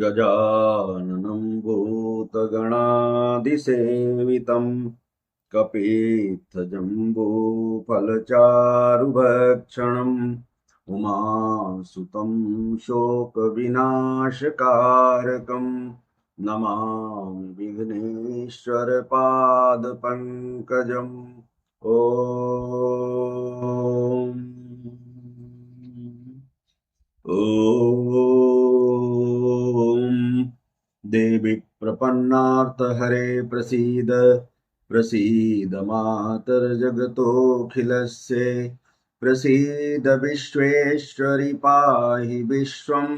गजाननं भूतगणादिसेवितं कपित्थजम्बूफलचारुभक्षणम् उमासुतं शोकविनाशकारकं नमामि विघ्नेश्वरपादपङ्कजम्। ॐ ॐ देवी प्रपन्नार्तहरे प्रसीद प्रसीद मातर्जगतोऽखिलस्य प्रसीद विश्वेश्वरि पाहि विश्वं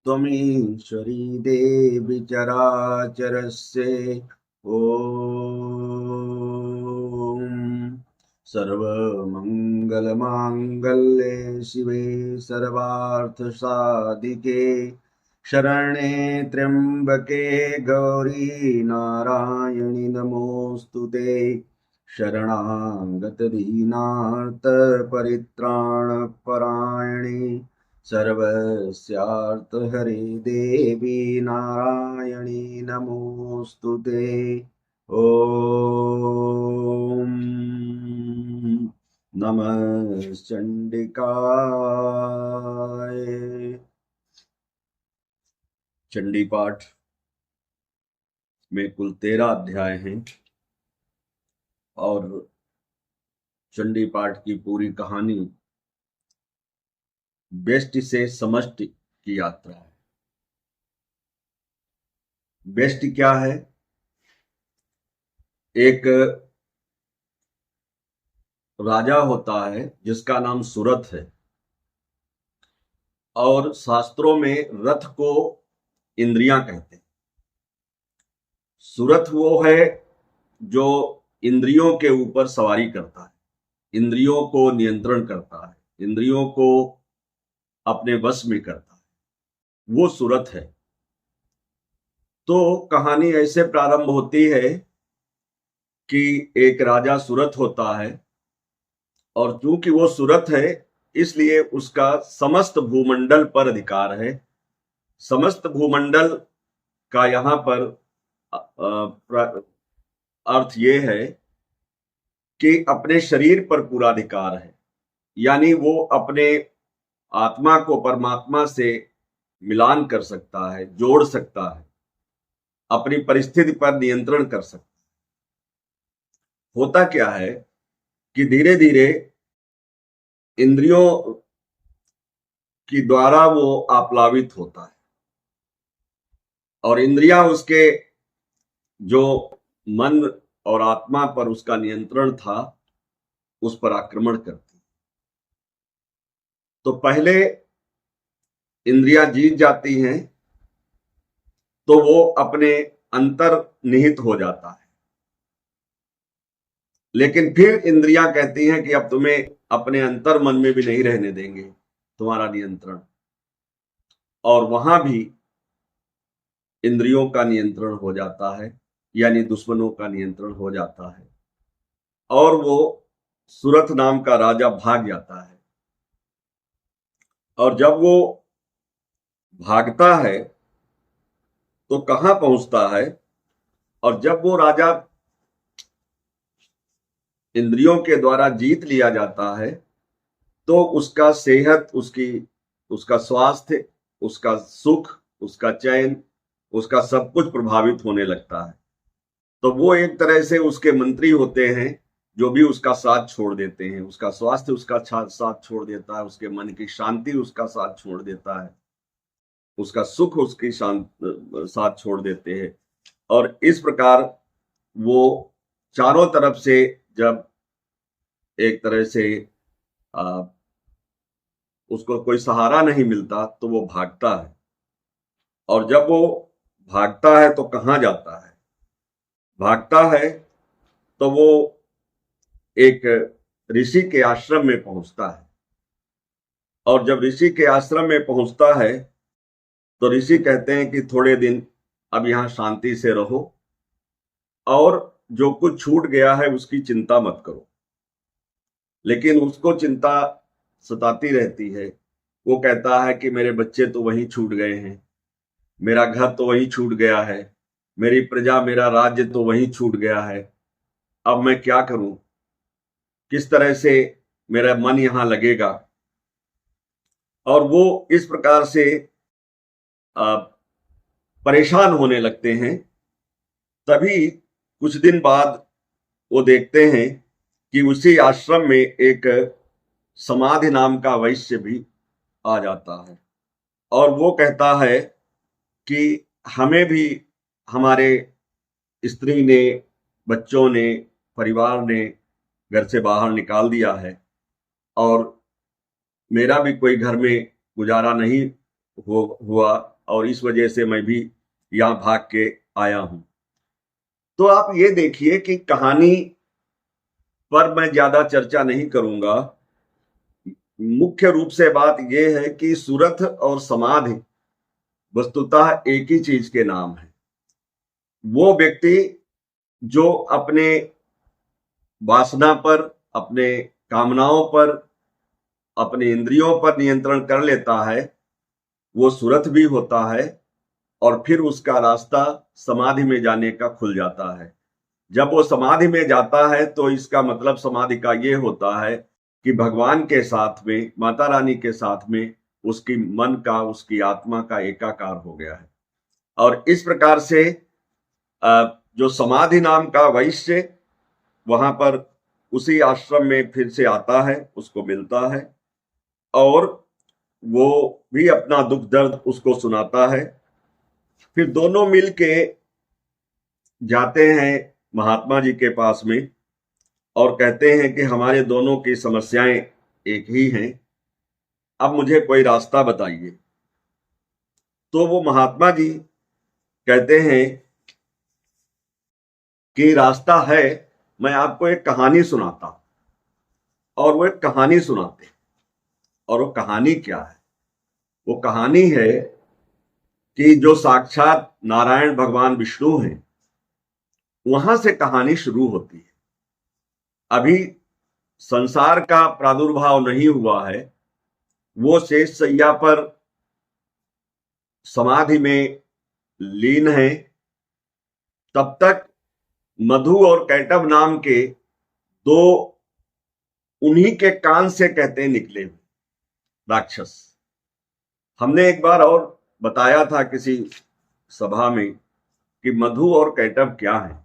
त्वमीश्वरी देवी चराचरस्य। ॐ सर्वमङ्गलमाङ्गल्ये शिवे सर्वार्थसाधिके शरण्ये त्र्यम्बके गौरी नारायणि नमोऽस्तुते। शरणागतदीनार्तपरित्राणपरायणे सर्वस्यार्थहरे देवी नारायणि नमोऽस्तुते। ॐ नमः चंडिकाय। चंडी पाठ में कुल 13 अध्याय हैं और चंडी पाठ की पूरी कहानी व्यष्टि से समष्टि की यात्रा है। व्यष्टि क्या है? एक राजा होता है जिसका नाम सुरथ है और शास्त्रों में रथ को इंद्रियां कहते हैं। सुरथ वो है जो इंद्रियों के ऊपर सवारी करता है, इंद्रियों को नियंत्रण करता है, इंद्रियों को अपने वश में करता है, वो सुरथ है। तो कहानी ऐसे प्रारंभ होती है कि एक राजा सुरथ होता है और चूंकि वो सुरथ है इसलिए उसका समस्त भूमंडल पर अधिकार है। समस्त भूमंडल का यहां पर अर्थ ये है कि अपने शरीर पर पूरा अधिकार है, यानी वो अपने आत्मा को परमात्मा से मिलान कर सकता है, जोड़ सकता है, अपनी परिस्थिति पर नियंत्रण कर सकता है। होता क्या है कि धीरे धीरे इंद्रियों की द्वारा वो आप्लावित होता है और इंद्रियां उसके जो मन और आत्मा पर उसका नियंत्रण था उस पर आक्रमण करती। तो पहले इंद्रियां जीत जाती हैं तो वो अपने अंतर निहित हो जाता है, लेकिन फिर इंद्रियां कहती हैं कि अब तुम्हें अपने अंतर मन में भी नहीं रहने देंगे तुम्हारा नियंत्रण, और वहां भी इंद्रियों का नियंत्रण हो जाता है, यानी दुश्मनों का नियंत्रण हो जाता है और वो सुरथ नाम का राजा भाग जाता है। और जब वो भागता है तो कहां पहुंचता है? और जब वो राजा इंद्रियों के द्वारा जीत लिया जाता है तो उसका सेहत, उसका स्वास्थ्य, उसका सुख, उसका चैन, उसका सब कुछ प्रभावित होने लगता है। तो वो एक तरह से उसके मंत्री होते हैं जो भी उसका साथ छोड़ देते हैं। उसका स्वास्थ्य उसका साथ छोड़ देता है, उसके मन की शांति उसका साथ छोड़ देता है, उसका सुख उसकी साथ छोड़ देते हैं। और इस प्रकार वो चारों तरफ से जब एक तरह से उसको कोई सहारा नहीं मिलता तो वो भागता है। और जब वो भागता है तो कहां जाता है? भागता है तो वो एक ऋषि के आश्रम में पहुंचता है। और जब ऋषि के आश्रम में पहुंचता है तो ऋषि कहते हैं कि थोड़े दिन अब यहां शांति से रहो और जो कुछ छूट गया है उसकी चिंता मत करो। लेकिन उसको चिंता सताती रहती है। वो कहता है कि मेरे बच्चे तो वहीं छूट गए हैं, मेरा घर तो वहीं छूट गया है, मेरी प्रजा मेरा राज्य तो वहीं छूट गया है, अब मैं क्या करूं, किस तरह से मेरा मन यहां लगेगा। और वो इस प्रकार से परेशान होने लगते हैं। तभी कुछ दिन बाद वो देखते हैं कि उसी आश्रम में एक समाधि नाम का वैश्य भी आ जाता है और वो कहता है कि हमें भी हमारे स्त्री ने, बच्चों ने, परिवार ने घर से बाहर निकाल दिया है और मेरा भी कोई घर में गुजारा नहीं हुआ और इस वजह से मैं भी यहां भाग के आया हूं। तो आप ये देखिए कि कहानी पर मैं ज्यादा चर्चा नहीं करूंगा। मुख्य रूप से बात यह है कि सुरथ और समाधि वस्तुतः एक ही चीज के नाम है। वो व्यक्ति जो अपने वासना पर, अपने कामनाओं पर, अपने इंद्रियों पर नियंत्रण कर लेता है, वो सुरथ भी होता है और फिर उसका रास्ता समाधि में जाने का खुल जाता है। जब वो समाधि में जाता है तो इसका मतलब समाधि का ये होता है कि भगवान के साथ में, माता रानी के साथ में उसकी मन का, उसकी आत्मा का एकाकार हो गया है। और इस प्रकार से जो समाधि नाम का वैश्य वहां पर उसी आश्रम में फिर से आता है, उसको मिलता है और वो भी अपना दुख दर्द उसको सुनाता है। फिर दोनों मिलके जाते हैं महात्मा जी के पास में और कहते हैं कि हमारे दोनों की समस्याएं एक ही हैं, अब मुझे कोई रास्ता बताइए। तो वो महात्मा जी कहते हैं कि रास्ता है, मैं आपको एक कहानी सुनाता। और वो एक कहानी सुनाते। और वो कहानी क्या है? वो कहानी है कि जो साक्षात नारायण भगवान विष्णु हैं, वहां से कहानी शुरू होती है। अभी संसार का प्रादुर्भाव नहीं हुआ है, वो शेष शैया पर समाधि में लीन है। तब तक मधु और कैटभ नाम के दो उन्हीं के कान से कहते निकले राक्षस। हमने एक बार और बताया था किसी सभा में कि मधु और कैटभ क्या है।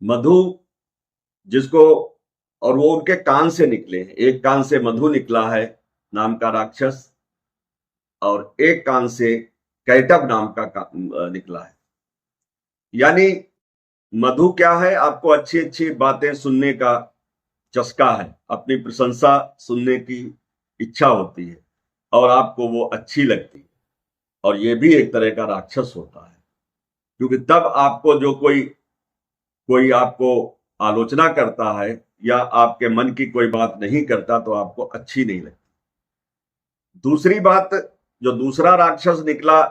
मधु जिसको, और वो उनके कान से निकले हैं, एक कान से मधु निकला है नाम का राक्षस और एक कान से कैटभ नाम का निकला है। यानी मधु क्या है? आपको अच्छी अच्छी बातें सुनने का चस्का है, अपनी प्रशंसा सुनने की इच्छा होती है और आपको वो अच्छी लगती है। और ये भी एक तरह का राक्षस होता है, क्योंकि तब आपको जो कोई कोई आपको आलोचना करता है या आपके मन की कोई बात नहीं करता तो आपको अच्छी नहीं लगती। दूसरी बात, जो दूसरा राक्षस निकला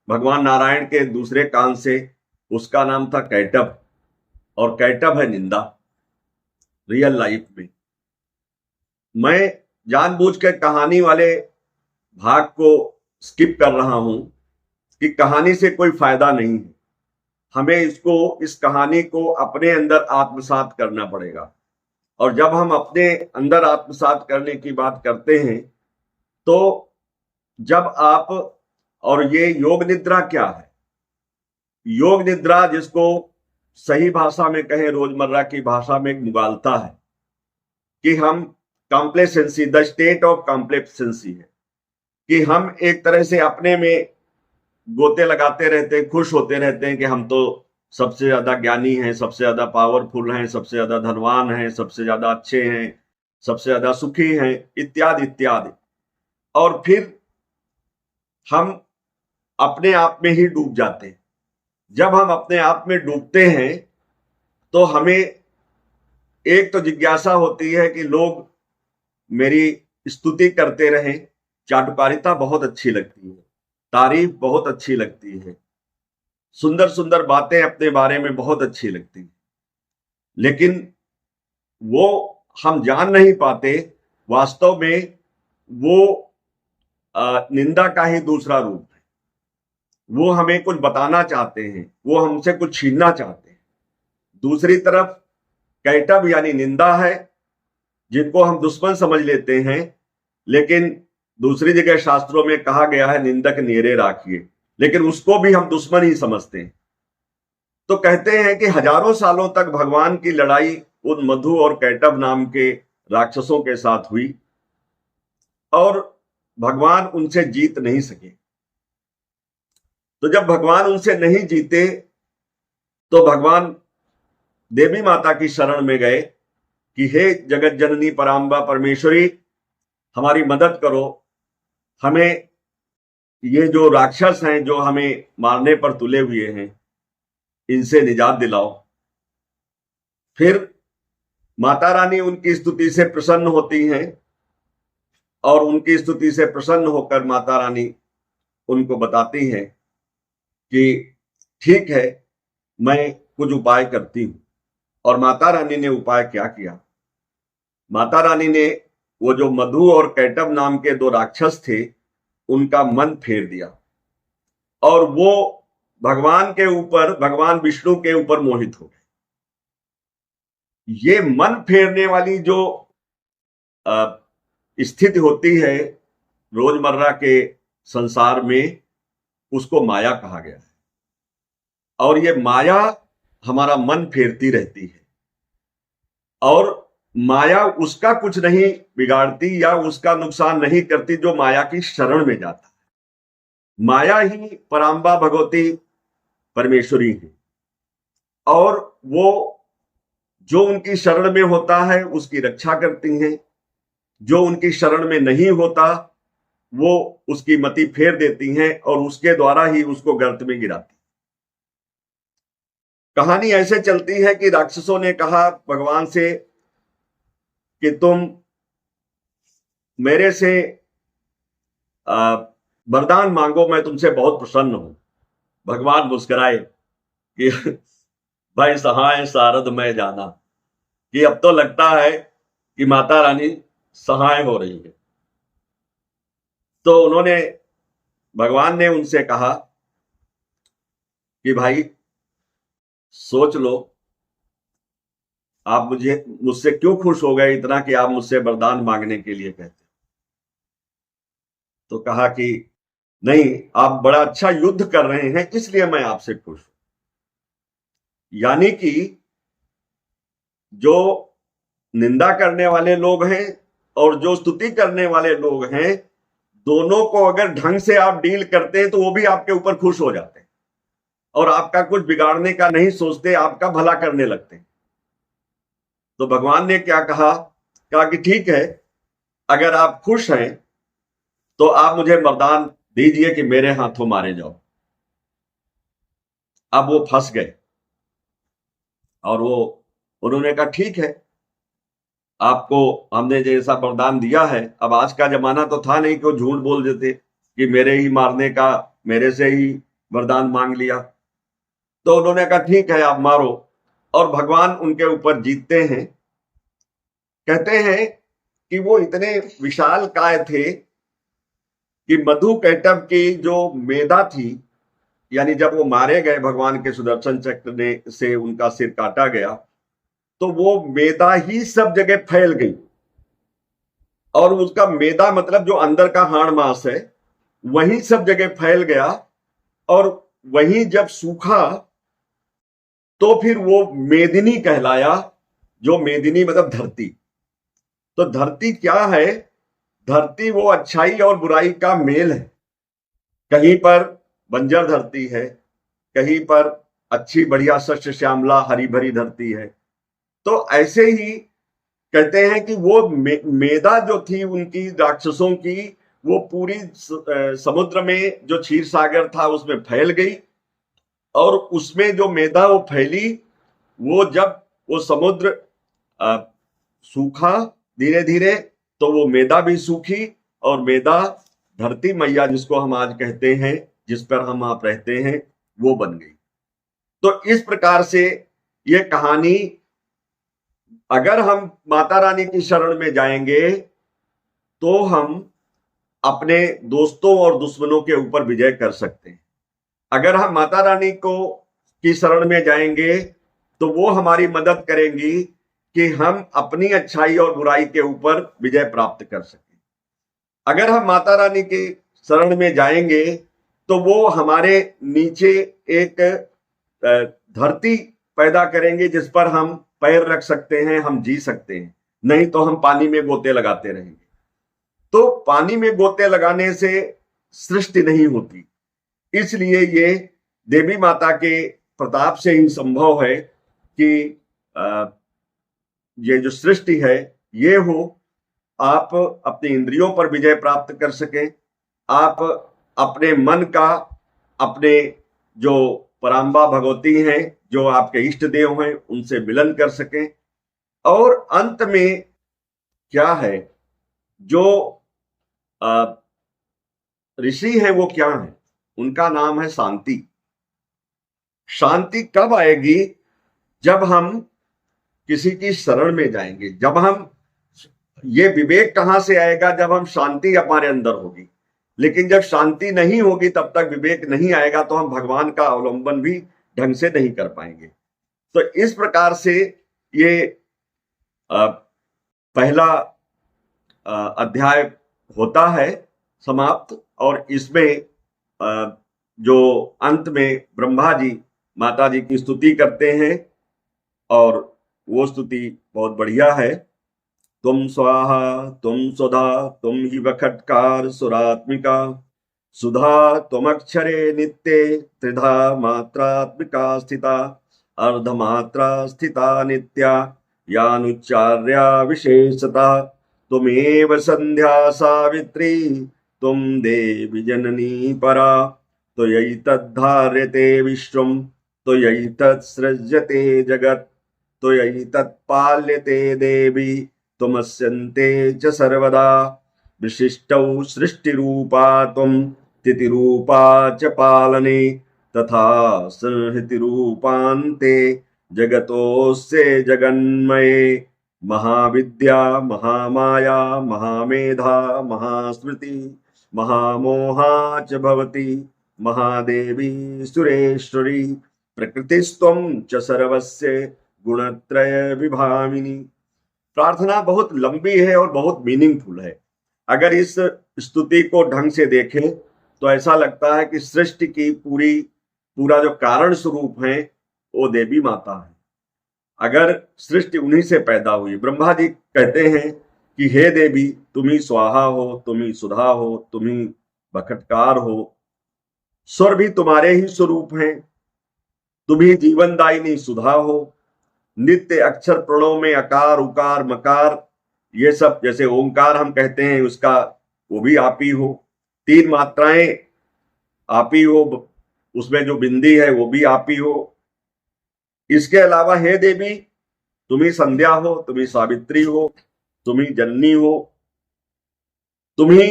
भगवान नारायण के दूसरे कान से, उसका नाम था कैटभ। और कैटभ है निंदा। रियल लाइफ में मैं जानबूझ के कहानी वाले भाग को स्किप कर रहा हूं कि कहानी से कोई फायदा नहीं है। हमें इस कहानी को अपने अंदर आत्मसात करना पड़ेगा। और जब हम अपने अंदर आत्मसात करने की बात करते हैं तो जब आप, और ये योग निद्रा क्या है? योग निद्रा, जिसको सही भाषा में कहें, रोजमर्रा की भाषा में, मुगालता है कि हम complacency, the state of complacency है कि हम एक तरह से अपने में गोते लगाते रहते हैं, खुश होते रहते हैं कि हम तो सबसे ज्यादा ज्ञानी हैं, सबसे ज्यादा पावरफुल हैं, सबसे ज्यादा धनवान हैं, सबसे ज्यादा अच्छे हैं, सबसे ज्यादा सुखी हैं, इत्यादि इत्यादि। और फिर हम अपने आप में ही डूब जाते हैं। जब हम अपने आप में डूबते हैं तो हमें एक तो जिज्ञासा होती है कि लोग मेरी स्तुति करते रहें, चाटुकारिता बहुत अच्छी लगती है, तारीफ बहुत अच्छी लगती है, सुंदर सुंदर बातें अपने बारे में बहुत अच्छी लगती हैं, लेकिन वो हम जान नहीं पाते वास्तव में वो निंदा का ही दूसरा रूप है। वो हमें कुछ बताना चाहते हैं, वो हमसे कुछ छीनना चाहते हैं। दूसरी तरफ कैटब यानी निंदा है, जिनको हम दुश्मन समझ लेते हैं, लेकिन दूसरी जगह शास्त्रों में कहा गया है निंदक नेरे राखिए, लेकिन उसको भी हम दुश्मन ही समझते हैं। तो कहते हैं कि हजारों सालों तक भगवान की लड़ाई उन मधु और कैटब नाम के राक्षसों के साथ हुई और भगवान उनसे जीत नहीं सके। तो जब भगवान उनसे नहीं जीते तो भगवान देवी माता की शरण में गए कि हे जगत जननी पराम्बा परमेश्वरी, हमारी मदद करो, हमें ये जो राक्षस हैं जो हमें मारने पर तुले हुए हैं, इनसे निजात दिलाओ। फिर माता रानी उनकी स्तुति से प्रसन्न होती हैं और उनकी स्तुति से प्रसन्न होकर माता रानी उनको बताती हैं कि ठीक है, मैं कुछ उपाय करती हूं। और माता रानी ने उपाय क्या किया? माता रानी ने वो जो मधु और कैटब नाम के दो राक्षस थे, उनका मन फेर दिया और वो भगवान के ऊपर, भगवान विष्णु के ऊपर मोहित हो गए। ये मन फेरने वाली जो स्थिति होती है रोजमर्रा के संसार में, उसको माया कहा गया है। और ये माया हमारा मन फेरती रहती है और माया उसका कुछ नहीं बिगाड़ती या उसका नुकसान नहीं करती जो माया की शरण में जाता है। माया ही पराम्बा भगवती परमेश्वरी है और वो जो उनकी शरण में होता है उसकी रक्षा करती हैं, जो उनकी शरण में नहीं होता वो उसकी मति फेर देती हैं और उसके द्वारा ही उसको गर्त में गिराती। कहानी ऐसे चलती है कि राक्षसों ने कहा भगवान से कि तुम मेरे से वरदान मांगो, मैं तुमसे बहुत प्रसन्न हूं। भगवान मुस्कुराए कि भाई सहाय सारद मैं जाना, कि अब तो लगता है कि माता रानी सहाय हो रही है। तो उन्होंने, भगवान ने उनसे कहा कि भाई सोच लो, आप मुझसे क्यों खुश हो गए इतना कि आप मुझसे वरदान मांगने के लिए कहते? तो कहा कि नहीं, आप बड़ा अच्छा युद्ध कर रहे हैं इसलिए मैं आपसे खुश हूं। यानी कि जो निंदा करने वाले लोग हैं और जो स्तुति करने वाले लोग हैं, दोनों को अगर ढंग से आप डील करते हैं तो वो भी आपके ऊपर खुश हो जाते हैं और आपका कुछ बिगाड़ने का नहीं सोचते, आपका भला करने लगते हैं। तो भगवान ने क्या कहा कि ठीक है, अगर आप खुश हैं तो आप मुझे वरदान दीजिए कि मेरे हाथों मारे जाओ। अब वो फंस गए और वो उन्होंने कहा ठीक है, आपको हमने जैसा वरदान दिया है। अब आज का जमाना तो था नहीं कि वो झूठ बोल देते कि मेरे ही मारने का, मेरे से ही वरदान मांग लिया। तो उन्होंने कहा ठीक है, आप मारो और भगवान उनके ऊपर जीतते हैं। कहते हैं कि वो इतने विशाल काय थे कि मधु कैटब की जो मेधा थी, यानी जब वो मारे गए भगवान के सुदर्शन चक्र ने से उनका सिर काटा गया, तो वो मेधा ही सब जगह फैल गई। और उसका मेधा मतलब जो अंदर का हाड़ मांस है, वही सब जगह फैल गया। और वही जब सूखा तो फिर वो मेदिनी कहलाया, जो मेदिनी मतलब धरती। तो धरती क्या है? धरती वो अच्छाई और बुराई का मेल है। कहीं पर बंजर धरती है, कहीं पर अच्छी बढ़िया शस्य श्यामला हरी भरी धरती है। तो ऐसे ही कहते हैं कि वो मेधा जो थी उनकी राक्षसों की, वो पूरी समुद्र में जो क्षीर सागर था उसमें फैल गई। और उसमें जो मेधा वो फैली, वो जब वो समुद्र सूखा धीरे धीरे, तो वो मेधा भी सूखी और मेधा धरती मैया जिसको हम आज कहते हैं, जिस पर हम आप रहते हैं, वो बन गई। तो इस प्रकार से ये कहानी, अगर हम माता रानी की शरण में जाएंगे तो हम अपने दोस्तों और दुश्मनों के ऊपर विजय कर सकते हैं। अगर हम माता रानी को की शरण में जाएंगे तो वो हमारी मदद करेंगी कि हम अपनी अच्छाई और बुराई के ऊपर विजय प्राप्त कर सकें। अगर हम माता रानी की शरण में जाएंगे तो वो हमारे नीचे एक धरती पैदा करेंगे जिस पर हम पैर रख सकते हैं, हम जी सकते हैं। नहीं तो हम पानी में गोते लगाते रहेंगे। तो पानी में गोते लगाने से सृष्टि नहीं होती। इसलिए ये देवी माता के प्रताप से ही संभव है कि ये जो सृष्टि है ये हो, आप अपनी इंद्रियों पर विजय प्राप्त कर सकें, आप अपने मन का, अपने जो पराम्बा भगवती हैं, जो आपके इष्ट देव हैं, उनसे मिलन कर सकें। और अंत में क्या है, जो ऋषि हैं वो क्या है, उनका नाम है शांति। शांति कब आएगी? जब हम किसी की शरण में जाएंगे। जब हम, ये विवेक कहां से आएगा? जब हम शांति हमारे अंदर होगी। लेकिन जब शांति नहीं होगी तब तक विवेक नहीं आएगा, तो हम भगवान का अवलंबन भी ढंग से नहीं कर पाएंगे। तो इस प्रकार से ये पहला अध्याय होता है समाप्त। और इसमें जो अंत में ब्रह्मा जी माता जी की स्तुति करते हैं, और वो स्तुति बहुत बढ़िया है। तुम स्वाहा तुम सुधा तुम ही वखटकार सुरात्मिका, सुधा तुम अक्षरे नित्ये त्रिधा मात्रात्मिका स्थिता, अर्धमात्रा स्थिता नित्या यानुच्चार्या विशेषता, तुमेव संध्या सावित्री तुम देवी जननी परा, तो यही तद्धार्यते विश्वम तो यही तत्सृज्यते जगत्, तो यही तत्पाल्यते देवी तुमस्यन्ते च सर्वदा, विशिष्टौ सृष्टिरूपा त्वं तिथिरूपा च पालने, तथा संहृतिरूपान्ते जगतोऽस्य जगन्मये, महाविद्या महामाया महामेधा महास्मृति महामोहा च भवति, महादेवी सुरेश्वरी प्रकृतिस्त्वं च सर्वस्य गुणत्रय विभामिनी। प्रार्थना बहुत लंबी है और बहुत मीनिंगफुल है। अगर इस स्तुति को ढंग से देखें तो ऐसा लगता है कि सृष्टि की पूरा जो कारण स्वरूप है वो देवी माता है। अगर सृष्टि उन्हीं से पैदा हुई। ब्रह्मा जी कहते हैं कि हे देवी, तुम ही स्वाहा हो, तुम ही सुधा हो, तुम ही बखटकार हो, स्वर भी तुम्हारे ही स्वरूप हैं, तुम ही जीवनदायिनी सुधा हो, नित्य अक्षर प्रणव में अकार उकार मकार, ये सब जैसे ओंकार हम कहते हैं उसका, वो भी आप ही हो, तीन मात्राएं आप ही हो, उसमें जो बिंदी है वो भी आप ही हो। इसके अलावा हे देवी, तुम ही संध्या हो, तुम ही सावित्री हो, तुम ही जननी हो, तुम ही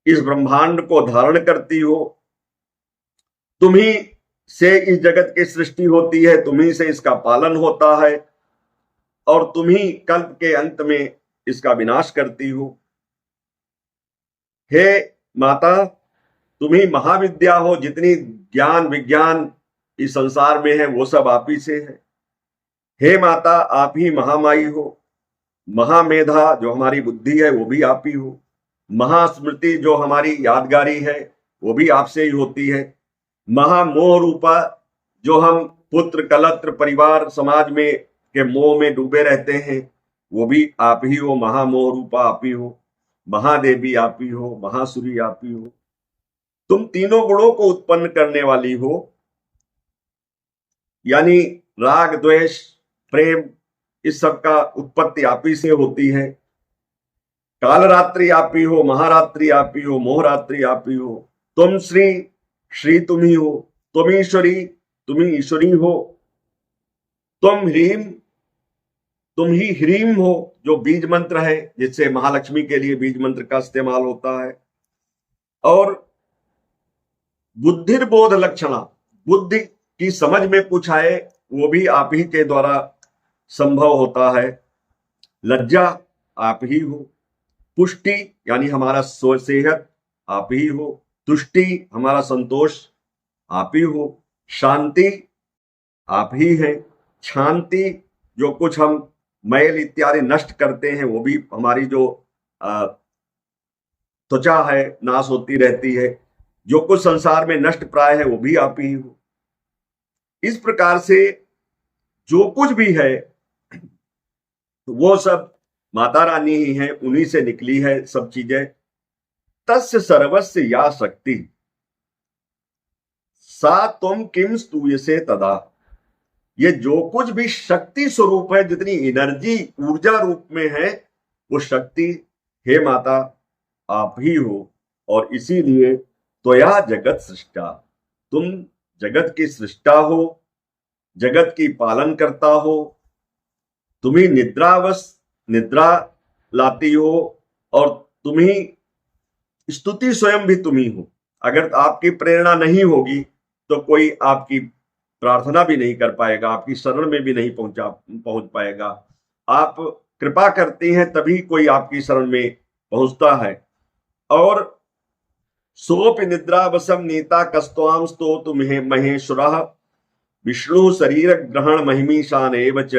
इस ब्रह्मांड को धारण करती हो, तुम ही से इस जगत की सृष्टि होती है, तुम ही से इसका पालन होता है, और तुम ही कल्प के अंत में इसका विनाश करती हो। हे माता, तुम ही महाविद्या हो, जितनी ज्ञान विज्ञान इस संसार में है वो सब आप ही से है। हे माता, आप ही महामाई हो, महामेधा जो हमारी बुद्धि है वो भी आप ही हो, महास्मृति जो हमारी यादगारी है वो भी आपसे ही होती है, महामोह रूपा जो हम पुत्र कलत्र परिवार समाज में के मोह में डूबे रहते हैं वो भी आप ही हो, महामोह रूपा आप ही हो, महादेवी आप ही हो, महासुरी आप ही हो, तुम तीनों गुणों को उत्पन्न करने वाली हो, यानी राग द्वेष प्रेम इस सब का उत्पत्ति आप ही से होती है। कालरात्रि आप ही हो, महारात्रि आप ही हो, मोहरात्रि आप ही हो, तुम श्री श्री तुम ही हो, तुम ईश्वरी तुम ही ईश्वरी हो, तुम ह्रीम तुम ही ह्रीम हो, जो बीज मंत्र है जिससे महालक्ष्मी के लिए बीज मंत्र का इस्तेमाल होता है। और बुद्धिर्बोध लक्षणा, बुद्धि की समझ में कुछ आए वो भी आप ही के द्वारा संभव होता है। लज्जा आप ही हो, पुष्टि यानी हमारा सेहत आप ही हो, तुष्टि हमारा संतोष आप ही हो, शांति आप ही है, शांति जो कुछ हम मैल इत्यादि नष्ट करते हैं वो भी हमारी जो त्वचा है नाश होती रहती है, जो कुछ संसार में नष्ट प्राय है वो भी आप ही हो। इस प्रकार से जो कुछ भी है वो सब माता रानी ही है, उन्हीं से निकली है सब चीजें। तस्य सर्वस्य या शक्ति सा तुम किम स्तूयसे तदा। ये जो कुछ भी शक्ति स्वरूप है, जितनी एनर्जी ऊर्जा रूप में है, वो शक्ति हे माता आप ही हो। और इसीलिए त्वया जगत सृष्टा, तुम जगत की सृष्टा हो, जगत की पालन करता हो, तुम्ही निद्रा लाती हो, और तुम्ही स्तुति स्वयं भी तुम्ही हो। अगर आपकी प्रेरणा नहीं होगी तो कोई आपकी प्रार्थना भी नहीं कर पाएगा, आपकी शरण में भी नहीं पहुंच पाएगा। आप कृपा करती हैं तभी कोई आपकी शरण में पहुंचता है। और सोपि निद्रावसम नीता कस्त्वाम स्तोतु महेश्वरः विष्णु शरीर ग्रहण महिमीशान एवच।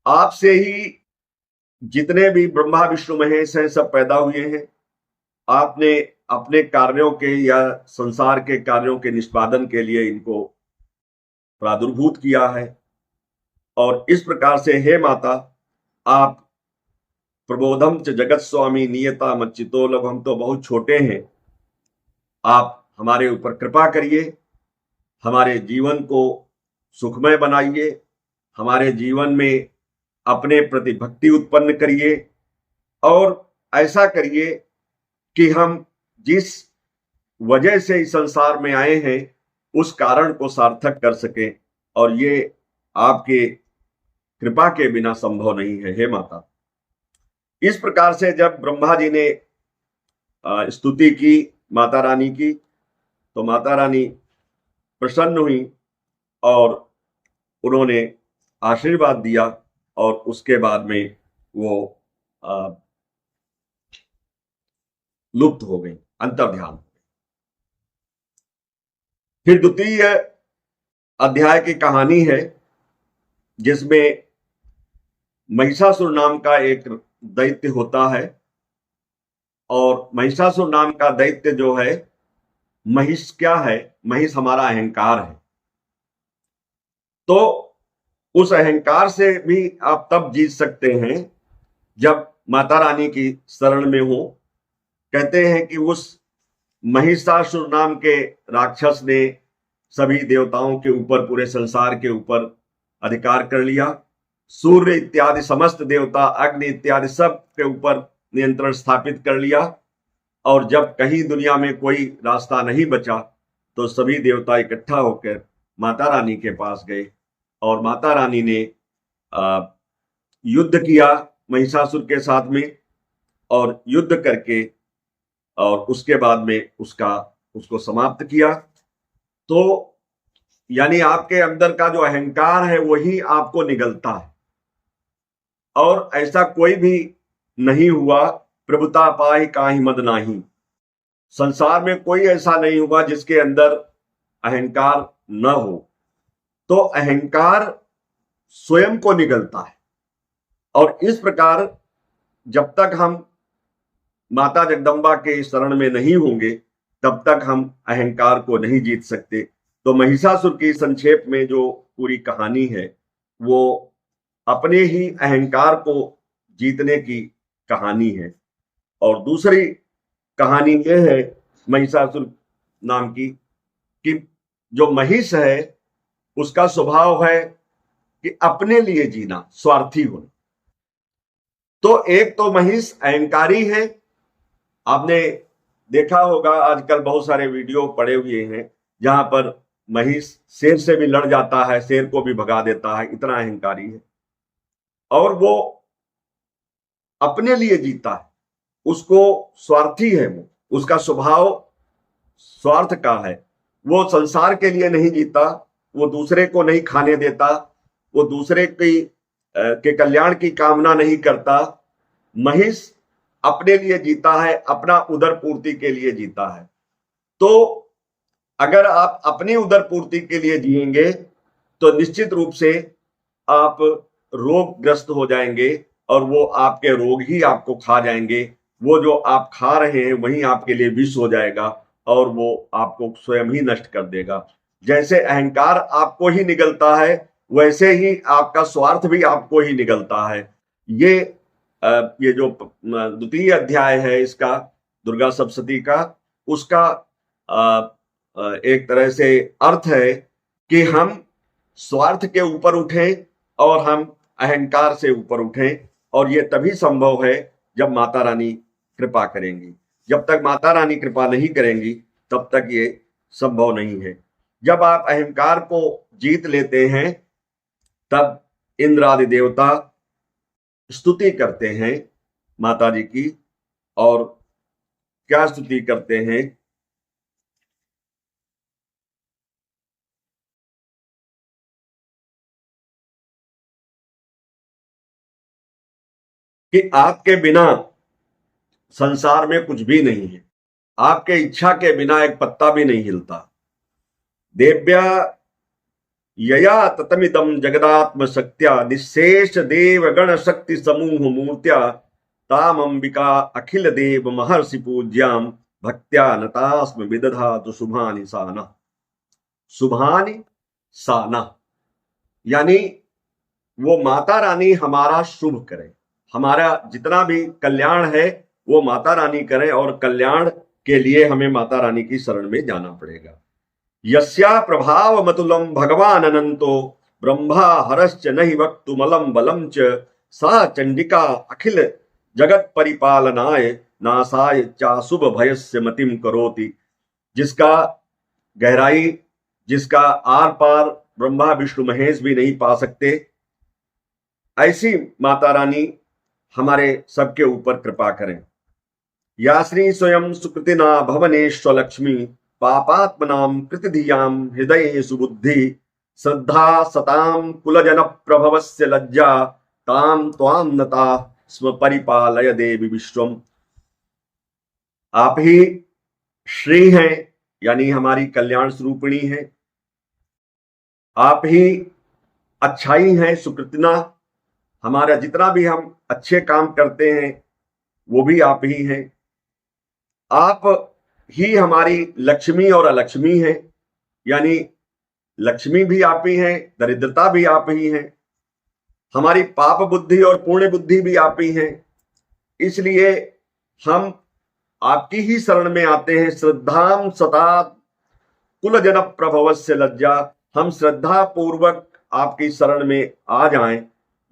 आपसे ही जितने भी ब्रह्मा विष्णु महेश हैं सब पैदा हुए हैं। आपने अपने कार्यों के या संसार के कार्यों के निष्पादन के लिए इनको प्रादुर्भूत किया है। और इस प्रकार से हे माता, आप प्रबोधम च जगत स्वामी नियता मच्चितो लभ, हम तो बहुत छोटे हैं, आप हमारे ऊपर कृपा करिए, हमारे जीवन को सुखमय बनाइए, हमारे जीवन में अपने प्रति भक्ति उत्पन्न करिए, और ऐसा करिए कि हम जिस वजह से इस संसार में आए हैं उस कारण को सार्थक कर सकें। और ये आपके कृपा के बिना संभव नहीं है हे माता। इस प्रकार से जब ब्रह्मा जी ने स्तुति की माता रानी की, तो माता रानी प्रसन्न हुई और उन्होंने आशीर्वाद दिया, और उसके बाद में वो लुप्त हो गई, अंतर्ध्यान। फिर द्वितीय अध्याय की कहानी है जिसमें महिषासुर नाम का एक दैत्य होता है। और महिषासुर नाम का दैत्य जो है, महिष क्या है? महिष हमारा अहंकार है। तो उस अहंकार से भी आप तब जीत सकते हैं जब माता रानी की शरण में हो। कहते हैं कि उस महिषासुर नाम के राक्षस ने सभी देवताओं के ऊपर, पूरे संसार के ऊपर अधिकार कर लिया। सूर्य इत्यादि समस्त देवता, अग्नि इत्यादि सब के ऊपर नियंत्रण स्थापित कर लिया। और जब कहीं दुनिया में कोई रास्ता नहीं बचा तो सभी देवता इकट्ठा होकर माता रानी के पास गए, और माता रानी ने युद्ध किया महिषासुर के साथ में, और युद्ध करके और उसके बाद में उसको समाप्त किया। तो यानी आपके अंदर का जो अहंकार है वही आपको निगलता है, और ऐसा कोई भी नहीं हुआ प्रभुता पाहि काहि मद नाही। संसार में कोई ऐसा नहीं हुआ जिसके अंदर अहंकार न हो। तो अहंकार स्वयं को निगलता है, और इस प्रकार जब तक हम माता जगदम्बा के शरण में नहीं होंगे तब तक हम अहंकार को नहीं जीत सकते। तो महिषासुर की संक्षेप में जो पूरी कहानी है वो अपने ही अहंकार को जीतने की कहानी है। और दूसरी कहानी ये है महिषासुर नाम की, कि जो महिष है उसका स्वभाव है कि अपने लिए जीना, स्वार्थी होना। तो एक तो महिष अहंकारी है। आपने देखा होगा आजकल बहुत सारे वीडियो पड़े हुए हैं जहां पर महिष शेर से भी लड़ जाता है, शेर को भी भगा देता है, इतना अहंकारी है। और वो अपने लिए जीता है, उसको स्वार्थी है, वो उसका स्वभाव स्वार्थ का है। वो संसार के लिए नहीं जीता, वो दूसरे को नहीं खाने देता, वो दूसरे के कल्याण की कामना नहीं करता। महिष अपने लिए जीता है, अपना उदर पूर्ति के लिए जीता है। तो अगर आप अपनी उदर पूर्ति के लिए जिएंगे तो निश्चित रूप से आप रोगग्रस्त हो जाएंगे और वो आपके रोग ही आपको खा जाएंगे। वो जो आप खा रहे हैं वही आपके लिए विष हो जाएगा और वो आपको स्वयं ही नष्ट कर देगा। जैसे अहंकार आपको ही निगलता है वैसे ही आपका स्वार्थ भी आपको ही निगलता है। ये जो द्वितीय अध्याय है इसका दुर्गा सप्तशती का, उसका एक तरह से अर्थ है कि हम स्वार्थ के ऊपर उठें और हम अहंकार से ऊपर उठें, और ये तभी संभव है जब माता रानी कृपा करेंगी। जब तक माता रानी कृपा नहीं करेंगी तब तक ये संभव नहीं है। जब आप अहंकार को जीत लेते हैं तब इंद्र आदि देवता स्तुति करते हैं माता जी की। और क्या स्तुति करते हैं? कि आपके बिना संसार में कुछ भी नहीं है, आपके इच्छा के बिना एक पत्ता भी नहीं हिलता। देव्या यया ततमिदम जगदात्म शक्त्या निशेष देव गण शक्ति समूह मूर्त्या ताम अंबिका अखिल देव महर्षि पूज्याम भक्त्या नतास्म विदधातु शुभानि साना। शुभानि साना यानी वो माता रानी हमारा शुभ करे, हमारा जितना भी कल्याण है वो माता रानी करे, और कल्याण के लिए हमें माता रानी की शरण में जाना पड़ेगा। यस्या प्रभाव मतुलम भगवान अनंतो ब्रह्मा हरश्च नहि वक्तुमलम बलम च सा चंडिका अखिल जगत परिपालनाय नासाय चाशुभ भयस्य मतिम करोति। जिसका गहराई, जिसका आर पार ब्रह्मा विष्णु महेश भी नहीं पा सकते, ऐसी माता रानी हमारे सबके ऊपर कृपा करें। या श्री स्वयं सुकृतिना भवनेश्वलक्ष्मी पापात्मनाम कृतिधियाम हृदय सुबुद्धि श्रद्धा सताम कुलजन प्रभवस्य लज्जा ताम त्वाम नता स्म परिपालय देवी विश्वम। आप ही श्री हैं, यानी हमारी कल्याण स्वरूपिणी है। आप ही अच्छाई हैं, सुकृतिना, हमारा जितना भी हम अच्छे काम करते हैं वो भी आप ही हैं। आप ही हमारी लक्ष्मी और अलक्ष्मी है, यानी लक्ष्मी भी आप ही हैं, दरिद्रता भी आप ही हैं, हमारी पाप बुद्धि और पुण्य बुद्धि भी आप ही हैं। इसलिए हम आपकी ही शरण में आते हैं। श्रद्धाम सता कुल जन प्रभवस्य लज्जा, हम श्रद्धा पूर्वक आपकी शरण में आ जाएं,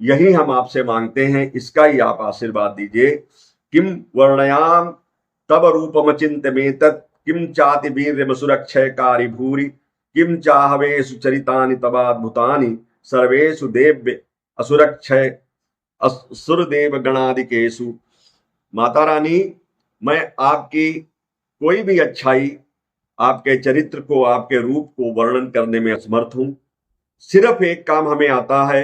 यही हम आपसे मांगते हैं। इसका ही आप आशीर्वाद दीजिए। किम वर्णयाम तब रूपमचिंत में तत् किम चाति वीर्यम सुरक्षयकारी भूरि किम चाहवेषु चरितानि तवाद्भुतानि सर्वेषु देव्य असुरक्षय असुरदेव गणादिकेषु। माता रानी, मैं आपकी कोई भी अच्छाई, आपके चरित्र को, आपके रूप को वर्णन करने में असमर्थ हूं। सिर्फ एक काम हमें आता है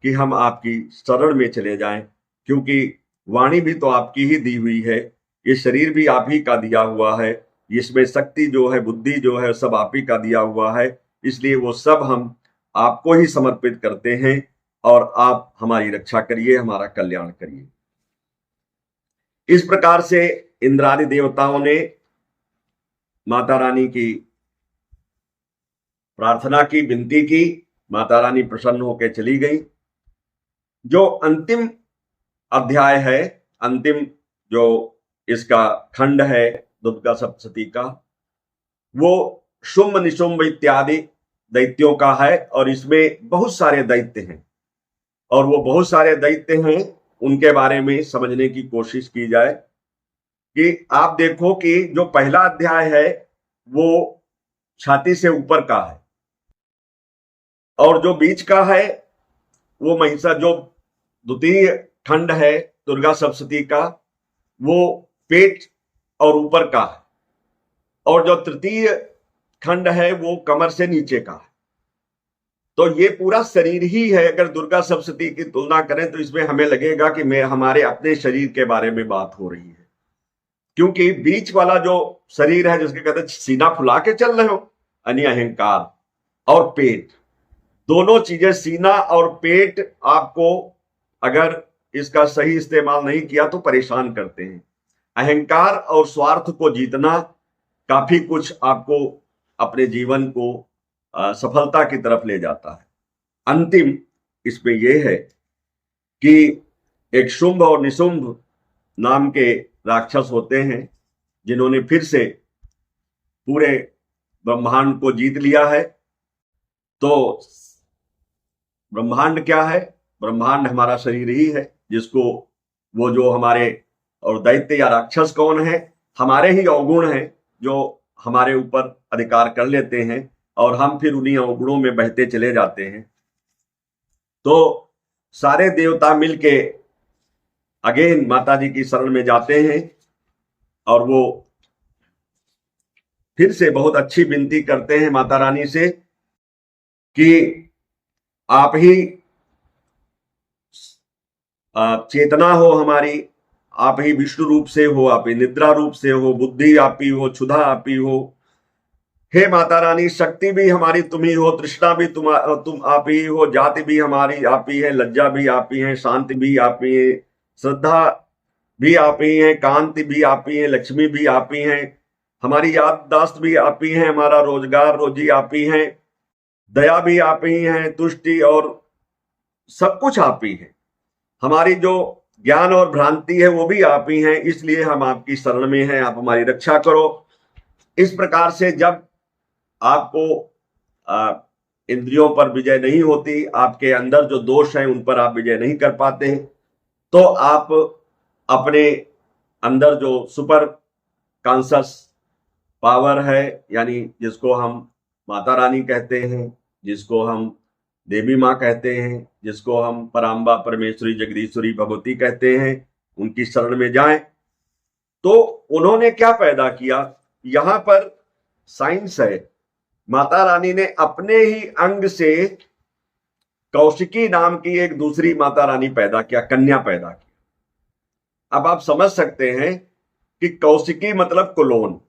कि हम आपकी शरण में चले जाएं, क्योंकि वाणी भी तो आपकी ही दी हुई है, ये शरीर भी आप ही का दिया हुआ है, इसमें शक्ति जो है, बुद्धि जो है, सब आप ही का दिया हुआ है। इसलिए वो सब हम आपको ही समर्पित करते हैं और आप हमारी रक्षा करिए, हमारा कल्याण करिए। इस प्रकार से इंद्रादि देवताओं ने माता रानी की प्रार्थना की, विनती की। माता रानी प्रसन्न होकर चली गई। जो अंतिम अध्याय है, अंतिम जो इसका खंड है दुर्गा सप्तशती का, वो शुंभ निशुंभ इत्यादि दैत्यों का है, और इसमें बहुत सारे दैत्य हैं, और वो बहुत सारे दैत्य हैं उनके बारे में समझने की कोशिश की जाए। कि आप देखो कि जो पहला अध्याय है वो छाती से ऊपर का है, और जो बीच का है वो महिषा, जो द्वितीय खंड है दुर्गा सप्तशती का, वो पेट और ऊपर का है, और जो तृतीय खंड है वो कमर से नीचे का है। तो ये पूरा शरीर ही है। अगर दुर्गा सप्तशती की तुलना करें तो इसमें हमें लगेगा कि हमारे अपने शरीर के बारे में बात हो रही है, क्योंकि बीच वाला जो शरीर है, जिसके कहते हैं सीना फुला के चल रहे हो, यानी अहंकार, और पेट, दोनों चीजें, सीना और पेट आपको अगर इसका सही इस्तेमाल नहीं किया तो परेशान करते हैं। अहंकार और स्वार्थ को जीतना काफी कुछ आपको अपने जीवन को सफलता की तरफ ले जाता है। अंतिम इसमें यह है कि एक शुंभ और निशुंभ नाम के राक्षस होते हैं जिन्होंने फिर से पूरे ब्रह्मांड को जीत लिया है। तो ब्रह्मांड क्या है? ब्रह्मांड हमारा शरीर ही है, जिसको वो जो हमारे, और दैत्य या राक्षस कौन है? हमारे ही अवगुण हैं जो हमारे ऊपर अधिकार कर लेते हैं और हम फिर उन्हीं अवगुणों में बहते चले जाते हैं। तो सारे देवता मिलके अगेन माता जी की शरण में जाते हैं और वो फिर से बहुत अच्छी विनती करते हैं माता रानी से कि आप ही चेतना हो हमारी, आप ही विष्णु रूप से हो, आप ही निद्रा रूप से हो, बुद्धि आप ही हो, क्षुधा आप ही हो। हे माता रानी, शक्ति भी हमारी तुम ही हो, तृष्णा भी तुम आप ही हो, जाति भी हमारी आप ही है, लज्जा भी आप ही है, शांति भी आप ही है, श्रद्धा भी आप ही है, कांति भी आप ही है, लक्ष्मी भी आप ही है, हमारी याददाश्त भी आप ही है, हमारा रोजगार रोजी आप ही है, दया भी आप ही है, तुष्टि और सब कुछ आप ही है, हमारी जो ज्ञान और भ्रांति है वो भी आप ही है, इसलिए हम आपकी शरण में हैं, आप हमारी रक्षा करो। इस प्रकार से जब आपको इंद्रियों पर विजय नहीं होती, आपके अंदर जो दोष हैं उन पर आप विजय नहीं कर पाते हैं, तो आप अपने अंदर जो सुपर कॉन्शस पावर है, यानी जिसको हम माता रानी कहते हैं, जिसको हम देवी माँ कहते हैं, जिसको हम पराम्बा परमेश्वरी जगदीश्वरी भगवती कहते हैं, उनकी शरण में जाएं। तो उन्होंने क्या पैदा किया? यहां पर साइंस है। माता रानी ने अपने ही अंग से कौशिकी नाम की एक दूसरी माता रानी पैदा किया, कन्या पैदा किया। अब आप समझ सकते हैं कि कौशिकी मतलब क्लोन।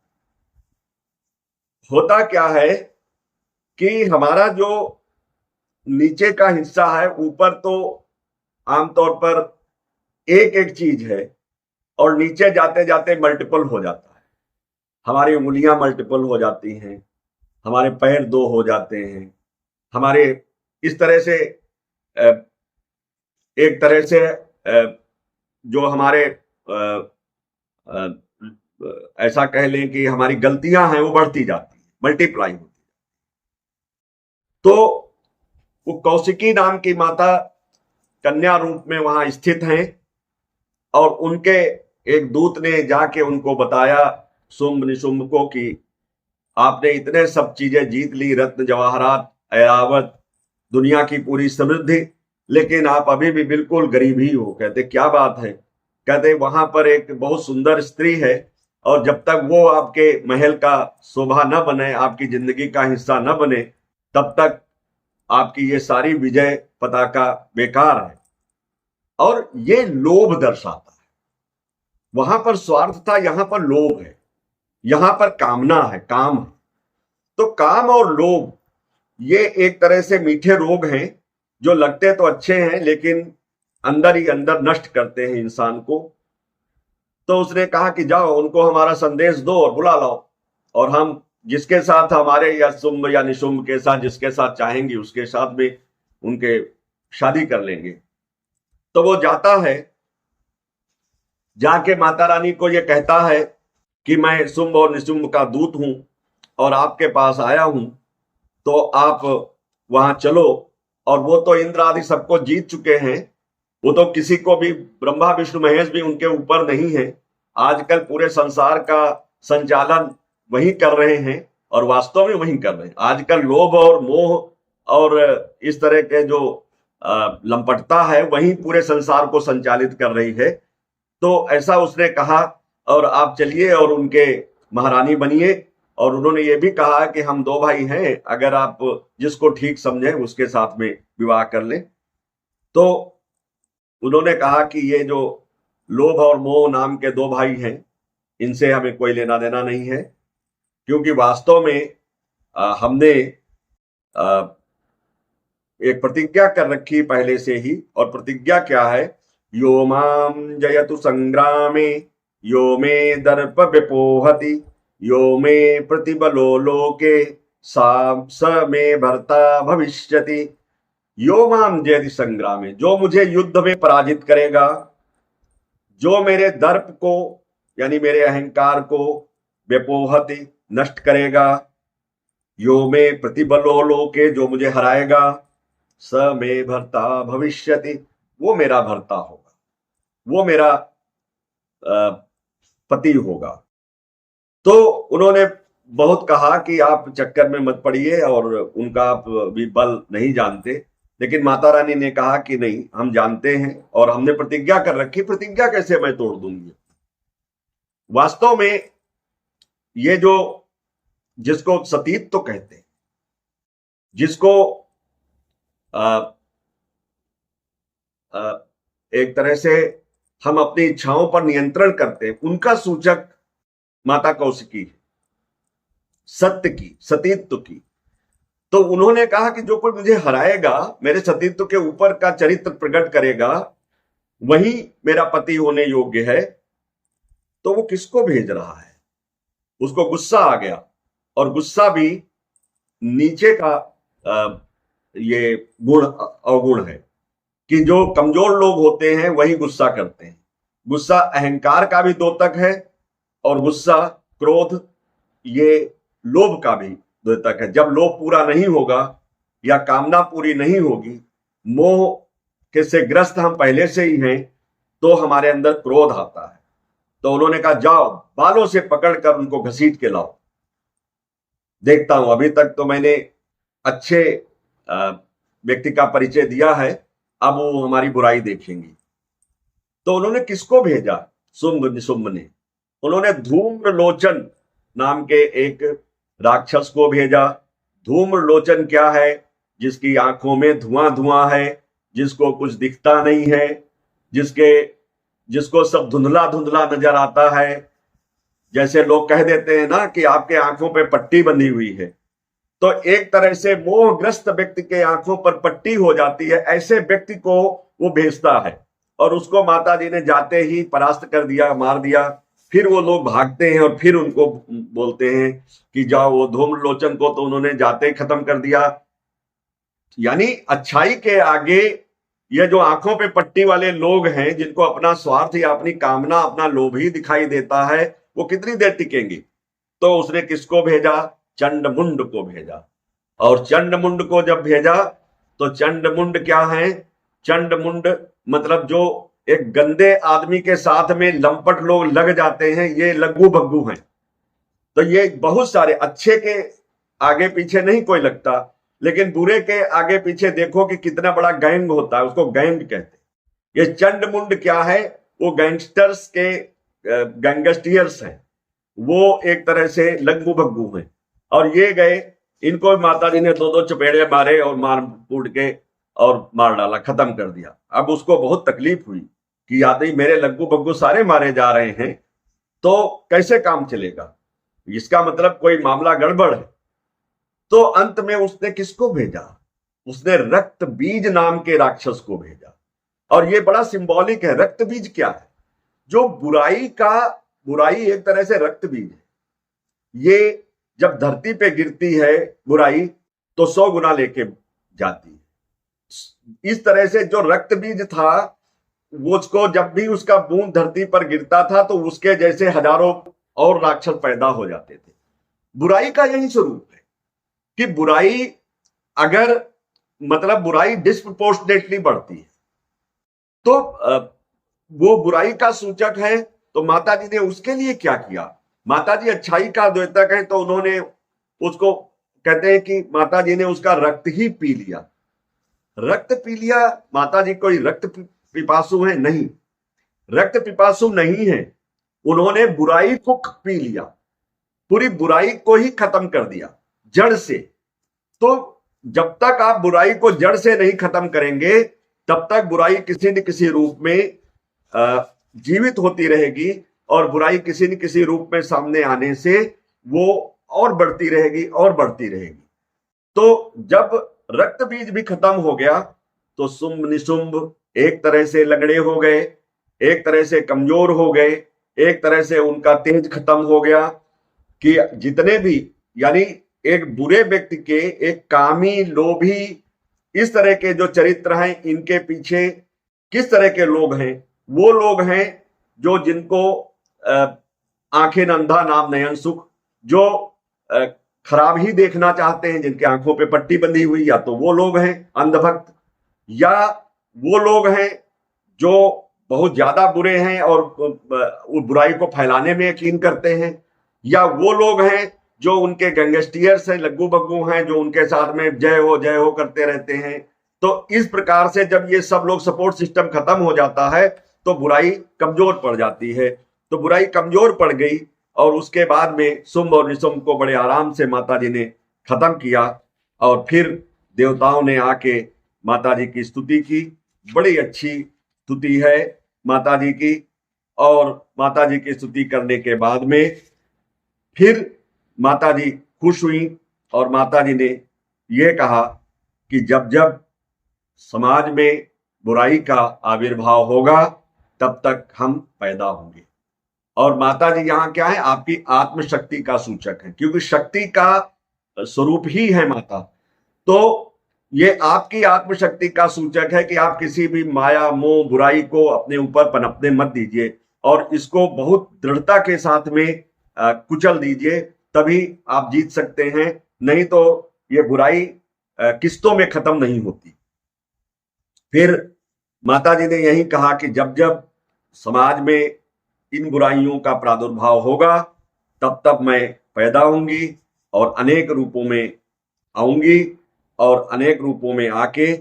होता क्या है कि हमारा जो नीचे का हिस्सा है, ऊपर तो आमतौर पर एक एक चीज है और नीचे जाते जाते मल्टीपल हो जाता है। हमारी उंगलियां मल्टीपल हो जाती हैं, हमारे पैर दो हो जाते हैं, हमारे इस तरह से एक तरह से जो हमारे ऐसा कह लें कि हमारी गलतियां हैं वो बढ़ती जाती हैं, मल्टीप्लाई होती है। तो वो कौशिकी नाम की माता कन्या रूप में वहां स्थित हैं और उनके एक दूत ने जाके उनको बताया, शुंभ निशुंभ को, कि आपने इतने सब चीजें जीत ली, रत्न जवाहरात ऐरावत, दुनिया की पूरी समृद्धि, लेकिन आप अभी भी बिल्कुल गरीब ही हो। कहते क्या बात है? कहते वहां पर एक बहुत सुंदर स्त्री है और जब तक वो आपके महल का शोभा न बने, आपकी जिंदगी का हिस्सा न बने, तब तक आपकी ये सारी विजय पताका बेकार है। और ये लोभ दर्शाता है। वहां पर स्वार्थ था, यहां पर लोभ है, यहां पर कामना है, काम है। तो काम और लोभ ये एक तरह से मीठे रोग हैं जो लगते तो अच्छे हैं लेकिन अंदर ही अंदर नष्ट करते हैं इंसान को। तो उसने कहा कि जाओ उनको हमारा संदेश दो और बुला लाओ, और हम जिसके साथ हमारे या शुंभ या निशुंभ के साथ जिसके साथ चाहेंगे उसके साथ भी उनके शादी कर लेंगे। तो वो जाता है, जाके माता रानी को ये कहता है कि मैं शुंभ और निशुंभ का दूत हूं और आपके पास आया हूं, तो आप वहां चलो। और वो तो इंद्र आदि सबको जीत चुके हैं, वो तो किसी को भी, ब्रह्मा विष्णु महेश भी उनके ऊपर नहीं है। आजकल पूरे संसार का संचालन वही कर रहे हैं और वास्तव में वही कर रहे हैं। आजकल लोभ और मोह और इस तरह के जो लंपटता है वही पूरे संसार को संचालित कर रही है। तो ऐसा उसने कहा और आप चलिए और उनके महारानी बनिए। और उन्होंने ये भी कहा कि हम दो भाई हैं, अगर आप जिसको ठीक समझें उसके साथ में विवाह कर लें। तो उन्होंने कहा कि ये जो लोभ और मोह नाम के दो भाई हैं, इनसे हमें कोई लेना देना नहीं है, क्योंकि वास्तव में हमने एक प्रतिज्ञा कर रखी पहले से ही, और प्रतिज्ञा क्या है? यो माम जयतु संग्रामे यो मे दर्प विपोहति यो मे प्रतिबलो लोके स मे भर्ता भविष्यति। यो माम जयति संग्रामे, जो मुझे युद्ध में पराजित करेगा, जो मेरे दर्प को यानी मेरे अहंकार को व्यपोहति नष्ट करेगा, यो में प्रतिबलो लोके, जो मुझे हराएगा, स में भर्ता भविष्यति, वो मेरा भर्ता होगा, वो मेरा पति होगा। तो उन्होंने बहुत कहा कि आप चक्कर में मत पड़िए और उनका आप भी बल नहीं जानते, लेकिन माता रानी ने कहा कि नहीं, हम जानते हैं और हमने प्रतिज्ञा कर रखी, प्रतिज्ञा कैसे मैं तोड़ दूंगी। वास्तव में ये जो जिसको सतीत्व तो कहते हैं, जिसको एक तरह से हम अपनी इच्छाओं पर नियंत्रण करते हैं, उनका सूचक माता कौशिकी है, सत्य की, सतीत्व की। तो उन्होंने कहा कि जो कोई मुझे हराएगा, मेरे सतीत्व के ऊपर का चरित्र प्रकट करेगा, वही मेरा पति होने योग्य है। तो वो किसको भेज रहा है? उसको गुस्सा आ गया, और गुस्सा भी नीचे का ये गुण अवगुण है कि जो कमजोर लोग होते हैं वही गुस्सा करते हैं। गुस्सा अहंकार का भी द्योतक है, और गुस्सा क्रोध ये लोभ का भी द्योतक है। जब लोभ पूरा नहीं होगा या कामना पूरी नहीं होगी, मोह के से ग्रस्त हम पहले से ही हैं, तो हमारे अंदर क्रोध आता है। तो उन्होंने कहा जाओ बालों से पकड़कर उनको घसीट के लाओ। देखता हूं, अभी तक तो मैंने अच्छे व्यक्ति का परिचय दिया है, अब वो हमारी बुराई देखेंगी। तो उन्होंने किसको भेजा? शुंभ ने। उन्होंने धूम्रलोचन नाम के एक राक्षस को भेजा। धूम्रलोचन क्या है? जिसकी आंखों में धुआं धुआं है, जिसको कुछ दिखता नहीं है, जिसको सब धुंधला धुंधला नजर आता है। जैसे लोग कह देते हैं ना कि आपके आंखों पे पट्टी बंधी हुई है, तो एक तरह से मोहग्रस्त व्यक्ति के आंखों पर पट्टी हो जाती है, ऐसे व्यक्ति को वो भेजता है। और उसको माता जी ने जाते ही परास्त कर दिया, मार दिया। फिर वो लोग भागते हैं और फिर उनको बोलते हैं कि जाओ। वो धूम्रलोचन को तो उन्होंने जाते ही खत्म कर दिया। यानी अच्छाई के आगे ये जो आंखों पे पट्टी वाले लोग हैं, जिनको अपना स्वार्थ या अपनी कामना, अपना लोभ ही दिखाई देता है, वो कितनी देर टिकेंगे? तो उसने किसको भेजा? चंडमुंड को भेजा। और चंडमुंड को जब भेजा तो चंडमुंड क्या है? चंडमुंड मतलब जो एक गंदे आदमी के साथ में लंपट लोग लग जाते हैं, ये लग्गू भग्गू हैं। तो ये बहुत सारे, अच्छे के आगे पीछे नहीं कोई लगता, लेकिन बुरे के आगे पीछे देखो कि कितना बड़ा गैंग होता है, उसको गैंग कहते हैं। ये चंडमुंड क्या है? वो गैंगस्टर्स के गैंगस्टियर्स हैं, वो एक तरह से लग्गू भग्गू हैं। और ये गए, इनको माता जी ने दो चपेड़े मारे और मार कूट के और मार डाला, खत्म कर दिया। अब उसको बहुत तकलीफ हुई कि याद मेरे लग्गू भग्गू सारे मारे जा रहे हैं, तो कैसे काम चलेगा? इसका मतलब कोई मामला गड़बड़ है। तो अंत में उसने किसको भेजा? उसने रक्त बीज नाम के राक्षस को भेजा। और ये बड़ा सिंबॉलिक है। रक्त बीज क्या है? जो बुराई एक तरह से रक्त बीज है। ये जब धरती पे गिरती है बुराई, तो 100 गुना लेके जाती है। इस तरह से जो रक्त बीज था, वो उसको जब भी उसका बूंद धरती पर गिरता था, तो उसके जैसे हजारों और राक्षस पैदा हो जाते थे। बुराई का यही स्वरूप है कि बुराई अगर मतलब बुराई डिस्प्रपोर्शनेटली बढ़ती है, तो वो बुराई का सूचक है। तो माता जी ने उसके लिए क्या किया? माता जी अच्छाई का द्योतक है, तो उन्होंने उसको कहते हैं कि माता जी ने उसका रक्त ही पी लिया। रक्त पी लिया। माता जी कोई रक्त पिपासु है? नहीं, रक्त पिपासु नहीं है। उन्होंने बुराई को पी लिया, पूरी बुराई को ही खत्म कर दिया जड़ से। तो जब तक आप बुराई को जड़ से नहीं खत्म करेंगे, तब तक बुराई किसी न किसी रूप में जीवित होती रहेगी, और बुराई किसी न किसी रूप में सामने आने से वो और बढ़ती रहेगी और बढ़ती रहेगी। तो जब रक्त बीज भी खत्म हो गया तो शुंभ निशुंभ एक तरह से लंगड़े हो गए, एक तरह से कमजोर हो गए, एक तरह से उनका तेज खत्म हो गया कि जितने भी, यानी एक बुरे व्यक्ति के, एक कामी लोभी, इस तरह के जो चरित्र हैं, इनके पीछे किस तरह के लोग हैं? वो लोग हैं जो जिनको आंखें अंधा नाम नयन सुख, जो खराब ही देखना चाहते हैं, जिनके आंखों पे पट्टी बंधी हुई, या तो वो लोग हैं अंधभक्त, या वो लोग हैं जो बहुत ज्यादा बुरे हैं और बुराई को फैलाने में यकीन करते हैं, या वो लोग हैं जो उनके गैंगस्टियर्स हैं, लग्गू बग्गू हैं, जो उनके साथ में जय हो करते रहते हैं। तो इस प्रकार से जब ये सब लोग सपोर्ट सिस्टम खत्म हो जाता है तो बुराई कमजोर पड़ जाती है। तो बुराई कमजोर पड़ गई और उसके बाद में शुंभ और निशुंभ को बड़े आराम से माता जी ने खत्म किया और फिर देवताओं ने आके माता जी की स्तुति की। बड़ी अच्छी स्तुति है माता जी की। और माता जी की स्तुति करने के बाद में फिर माता जी खुश हुई और माता जी ने यह कहा कि जब जब समाज में बुराई का आविर्भाव होगा तब तक हम पैदा होंगे। और माता जी यहाँ क्या है? आपकी आत्मशक्ति का सूचक है, क्योंकि शक्ति का स्वरूप ही है माता। तो ये आपकी आत्मशक्ति का सूचक है कि आप किसी भी माया मोह बुराई को अपने ऊपर पनपने मत दीजिए और इसको बहुत दृढ़ता के साथ में कुचल दीजिए, तभी आप जीत सकते हैं। नहीं तो ये बुराई किस्तों में खत्म नहीं होती। फिर माता जी ने यही कहा कि जब जब समाज में इन बुराइयों का प्रादुर्भाव होगा तब तब मैं पैदा होंगी और अनेक रूपों में आऊंगी और अनेक रूपों में आके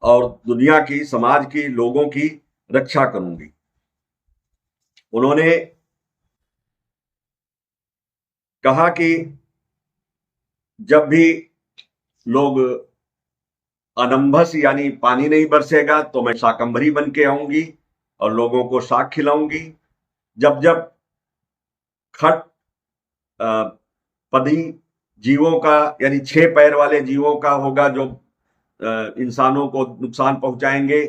और दुनिया की, समाज की, लोगों की रक्षा करूंगी। उन्होंने कहा कि जब भी लोग अनंभस यानी पानी नहीं बरसेगा तो मैं शाकंभरी बन के आऊंगी और लोगों को शाक खिलाऊंगी। जब जब खट पदी जीवों का यानी 6 पैर वाले जीवों का होगा जो इंसानों को नुकसान पहुंचाएंगे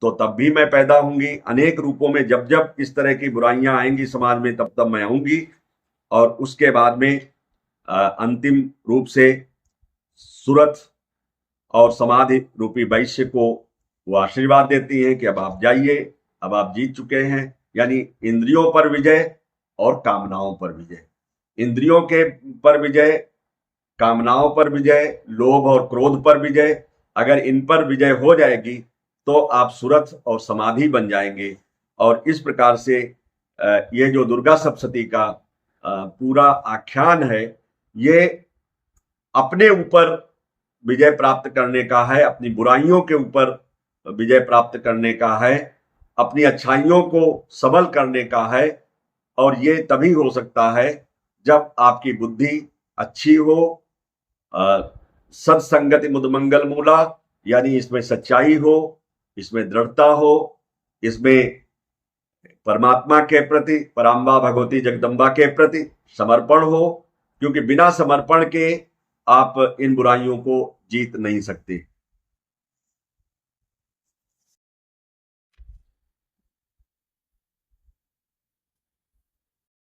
तो तब भी मैं पैदा होंगी। अनेक रूपों में जब जब इस तरह की बुराइयां आएंगी समाज में तब तब मैं आऊंगी। और उसके बाद में अंतिम रूप से सूरत और समाधि रूपी वैश्य को वो आशीर्वाद देती है कि अब आप जाइए, अब आप जीत चुके हैं। यानी इंद्रियों पर विजय और कामनाओं पर विजय। इंद्रियों के पर विजय, कामनाओं पर विजय, लोभ और क्रोध पर विजय। अगर इन पर विजय हो जाएगी तो आप सूरत और समाधि बन जाएंगे। और इस प्रकार से ये जो दुर्गा सप्तशती का पूरा आख्यान है, ये अपने ऊपर विजय प्राप्त करने का है, अपनी बुराइयों के ऊपर विजय प्राप्त करने का है, अपनी अच्छाइयों को सबल करने का है। और ये तभी हो सकता है जब आपकी बुद्धि अच्छी हो, सत्संगति मुदमंगल मूला, यानी इसमें सच्चाई हो, इसमें दृढ़ता हो, इसमें परमात्मा के प्रति, पराम्बा भगवती जगदम्बा के प्रति समर्पण हो। क्योंकि बिना समर्पण के आप इन बुराइयों को जीत नहीं सकते।